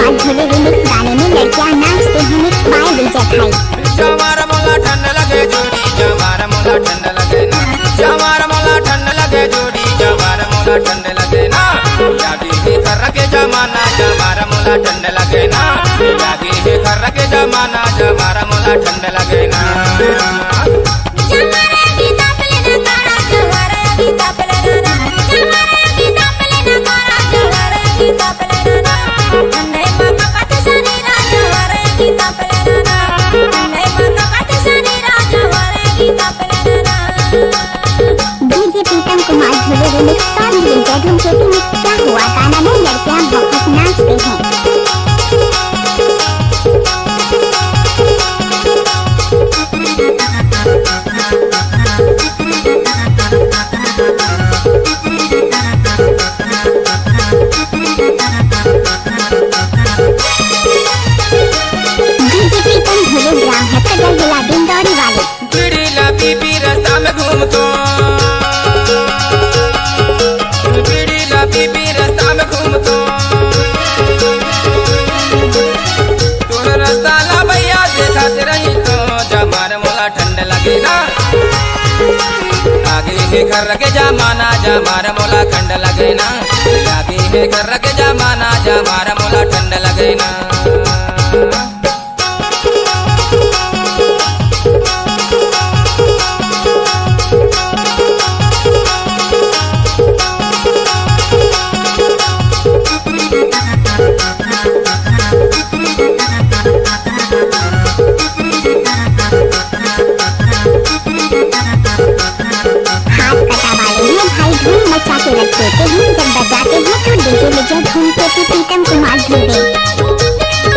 Kumar Dhole remix गाने में लड़कियां नाचते हैं मिक्स बाय विजय भाई। जमार मोला ठंड लगे जोड़ी जमार मोला ठंड लगे ना जमार मोला ठंड लगे जोड़ी जमार मोला ठंड लगे ना यादी है घर के जमाना जमार मोला ठंड लगे ना यादी है घर के जमाना जमार मोला ठंड लगे ना जमारे गीता पले ना कारा जमारे गीता पले ना जमारे गीता पले ना कारा जमारे गीता पले ना अन्ने माता पाते सनी राज जमारे गीता पले ना अन्ने माता पाते सनी राज जमारे गीता पले ना DJ Pritam Kumar Dhole remix song विजय धूम खेती मिक्स क्या हुआ गाना में लड़कियां बहुत नाचते हैं। बीबी रास्ता में घूमतो बीबी रास्ता में घूमतो तोर रास्ता ला भैया देखते रही तो जमार मोला ठंड लगे ना आगे है घर के जमाना जमार मोला ठंड लगे ना आगे है घर के जमाना जमार मोला ठंड लगे ना रखते हैं जब बजाते हैं तो डीजे विजय धूम खेती प्रीतम कुमार ढोले।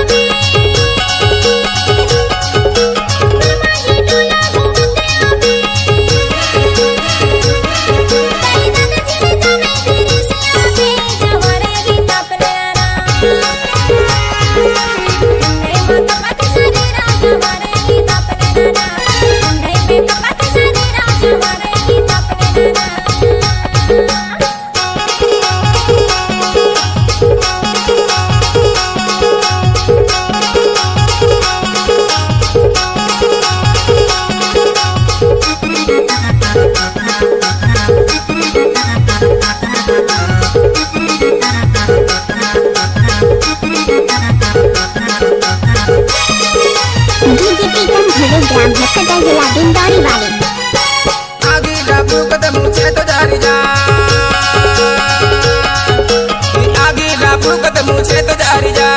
ग्राम हक्कदा जिला डिंडौरी वाले आगे डाबू कदम मुझे तो जारी जा आगे डाबू कदम मुझे तो जारी जा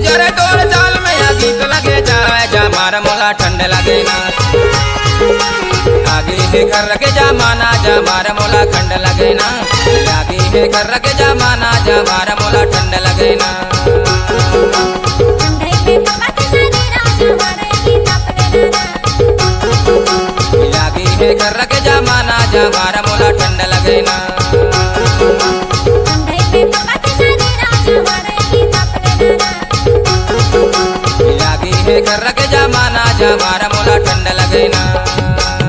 जरे तोर चाल में आगे तो लगे जाए जमार मोला ठंड लगे ना आगे है घर के जमाना जमार मोला ठंड लगे ना आगे है घर के जमाना जमार मोला ठंड लगे ना लागी है घर के जमाना जमार मोला ठंड लगे ना लागी है घर के जमाना जमार मोला